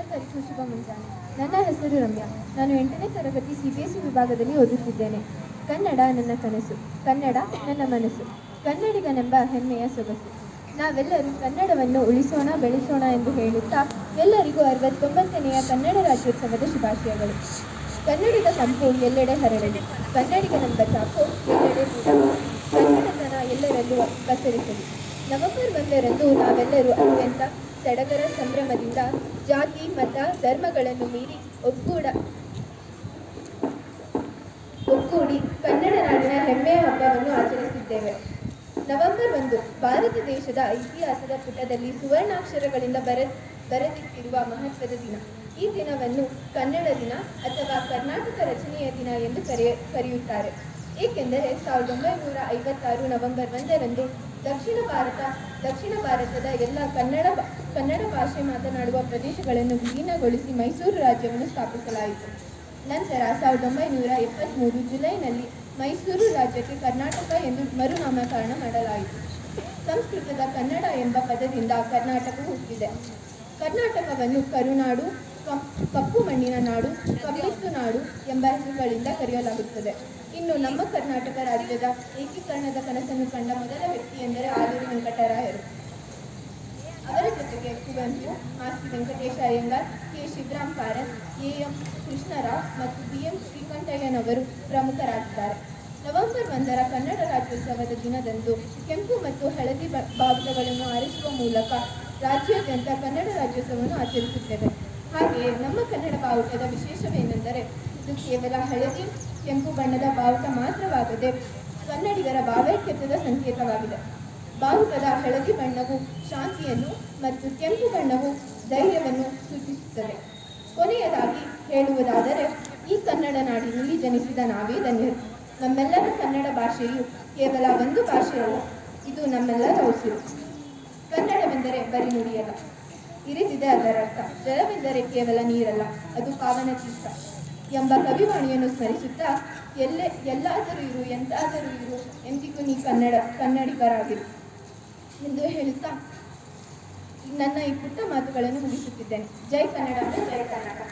ಎಲ್ಲರಿಗೂ ಶುಭ ಮುಂಜಾನೆ. ನನ್ನ ಹೆಸರು ರಮ್ಯಾ. ನಾನು 8ನೇ ತರಗತಿ CBSE ವಿಭಾಗದಲ್ಲಿ ಓದುತ್ತಿದ್ದೇನೆ. ಕನ್ನಡ ನನ್ನ ಕನಸು, ಕನ್ನಡ ನನ್ನ ಮನಸ್ಸು, ಕನ್ನಡಿಗನೆಂಬ ಹೆಮ್ಮೆಯ ಸೊಗಸು. ನಾವೆಲ್ಲರೂ ಕನ್ನಡವನ್ನು ಉಳಿಸೋಣ, ಬೆಳೆಸೋಣ ಎಂದು ಹೇಳುತ್ತಾ ಎಲ್ಲರಿಗೂ 69ನೆಯ ಕನ್ನಡ ರಾಜ್ಯೋತ್ಸವದ ಶುಭಾಶಯಗಳು. ಕನ್ನಡದ ಕಂಪು ಎಲ್ಲೆಡೆ ಹರಡಲಿ, ಕನ್ನಡಿಗನೆಂಬ ಚಾಪು ಎಲ್ಲೆಡೆ ಮೂಡಲಿ, ಕನ್ನಡತನ ಎಲ್ಲರಲ್ಲೂ ಪಸರಿಸಲಿ. ನವೆಂಬರ್ 1ರಂದು ನಾವೆಲ್ಲರೂ ಅತ್ಯಂತ ಸಡಗರ ಸಂಭ್ರಮದಿಂದ ಜಾತಿ ಮತ ಧರ್ಮಗಳನ್ನು ಮೀರಿ ಒಗ್ಗೂಡಿ ಕನ್ನಡ ನಾಡಿನ ಹೆಮ್ಮೆಯ ಹಬ್ಬವನ್ನು ಆಚರಿಸಿದ್ದೇವೆ. ನವೆಂಬರ್ 1 ಭಾರತ ದೇಶದ ಇತಿಹಾಸದ ಪುಟದಲ್ಲಿ ಸುವರ್ಣಾಕ್ಷರಗಳಿಂದ ಬರೆದಿಟ್ಟಿರುವ ಮಹತ್ವದ ದಿನ. ಈ ದಿನವನ್ನು ಕನ್ನಡ ದಿನ ಅಥವಾ ಕರ್ನಾಟಕ ರಚನೆಯ ದಿನ ಎಂದು ಕರೆಯುತ್ತಾರೆ. ಏಕೆಂದರೆ 1956 ನವೆಂಬರ್ 1ರಂದು ದಕ್ಷಿಣ ಭಾರತದ ಎಲ್ಲ ಕನ್ನಡ ಭಾಷೆ ಮಾತನಾಡುವ ಪ್ರದೇಶಗಳನ್ನು ವಿಲೀನಗೊಳಿಸಿ ಮೈಸೂರು ರಾಜ್ಯವನ್ನು ಸ್ಥಾಪಿಸಲಾಯಿತು. ನಂತರ 1973 ಜುಲೈನಲ್ಲಿ ಮೈಸೂರು ರಾಜ್ಯಕ್ಕೆ ಕರ್ನಾಟಕ ಎಂದು ಮರುನಾಮಕರಣ ಮಾಡಲಾಯಿತು. ಸಂಸ್ಕೃತದ ಕನ್ನಡ ಎಂಬ ಪದದಿಂದ ಕರ್ನಾಟಕವು ಹುಟ್ಟಿದೆ. ಕರ್ನಾಟಕವನ್ನು ಕರುನಾಡು, ಕಪ್ಪು ಮಣ್ಣಿನ ನಾಡು, ಕಮ್ಮಿತ್ತು ನಾಡು ಎಂಬ ಹೆಸರುಗಳಿಂದ ಕರೆಯಲಾಗುತ್ತದೆ. ಇನ್ನು ನಮ್ಮ ಕರ್ನಾಟಕ ರಾಜ್ಯದ ಏಕೀಕರಣದ ಕನಸನ್ನು ಕಂಡ ಮೊದಲ ವ್ಯಕ್ತಿ ಎಂದರೆ ಆಲೂರು ವೆಂಕಟರಾಯರು. ಅವರ ಜೊತೆಗೆ ಕುವೆಂಪು, ಮಾಸ್ತಿ ವೆಂಕಟೇಶ ಅಯ್ಯಂಗಾರ್, ಕೆ. ಶಿವರಾಮ್ ಕಾರಂತ್, ಎ.ಎಂ. ಕೃಷ್ಣರಾವ್ ಮತ್ತು ಬಿ.ಎಂ. ಶ್ರೀಕಂಠಯ್ಯನವರು ಪ್ರಮುಖರಾಗಿದ್ದಾರೆ. ನವೆಂಬರ್ 1ರ ಕನ್ನಡ ರಾಜ್ಯೋತ್ಸವದ ದಿನದಂದು ಕೆಂಪು ಮತ್ತು ಹಳದಿ ಬಾವುಟಗಳನ್ನು ಆರಿಸುವ ಮೂಲಕ ರಾಜ್ಯಾದ್ಯಂತ ಕನ್ನಡ ರಾಜ್ಯೋತ್ಸವವನ್ನು ಆಚರಿಸುತ್ತೇವೆ. ಹಾಗೆಯೇ ನಮ್ಮ ಕನ್ನಡ ಬಾವುಟದ ವಿಶೇಷವೇನೆಂದರೆ ಇದು ಕೇವಲ ಹಳದಿ ಕೆಂಪು ಬಣ್ಣದ ಬಾವುಟ ಮಾತ್ರವಾಗದೆ ಕನ್ನಡಿಗರ ಭಾವೈಕ್ಯತೆಯ ಸಂಕೇತವಾಗಿದೆ. ಬಾವುಟದ ಹಳದಿ ಬಣ್ಣವು ಶಾಂತಿಯನ್ನು ಮತ್ತು ಕೆಂಪು ಬಣ್ಣವು ಧೈರ್ಯವನ್ನು ಸೂಚಿಸುತ್ತದೆ. ಕೊನೆಯದಾಗಿ ಹೇಳುವುದಾದರೆ, ಈ ಕನ್ನಡ ನಾಡಿನಲ್ಲಿ ಜನಿಸಿದ ನಾವೇ ಧನ್ಯರು. ನಮ್ಮೆಲ್ಲರ ಕನ್ನಡ ಭಾಷೆಯು ಕೇವಲ ಒಂದು ಭಾಷೆಯಲ್ಲ, ಇದು ನಮ್ಮೆಲ್ಲರ ಉಸಿರು. ಕನ್ನಡವೆಂದರೆ ಬರೀ ನುಡಿಯಲ್ಲ, ಇರಿದಿದೆ ಅದರ ಅರ್ಥ. ಜಲವೆಂದರೆ ಕೇವಲ ನೀರಲ್ಲ, ಅದು ಪಾವನ ತೀರ್ಥ ಎಂಬ ಕವಿವಾಣಿಯನ್ನು ಸ್ಮರಿಸುತ್ತಾ ಎಲ್ಲಾದರೂ ಇರು, ಎಂತಾದರೂ ಇರು, ಎಂದಿಗೂ ನೀ ಕನ್ನಡಿಗರಾಗಿರು ಎಂದು ಹೇಳುತ್ತಾ ನನ್ನ ಈ ಪುಟ್ಟ ಮಾತುಗಳನ್ನು ಮುಗಿಸುತ್ತಿದ್ದೇನೆ. ಜೈ ಕನ್ನಡ, ಜೈ ಕರ್ನಾಟಕ.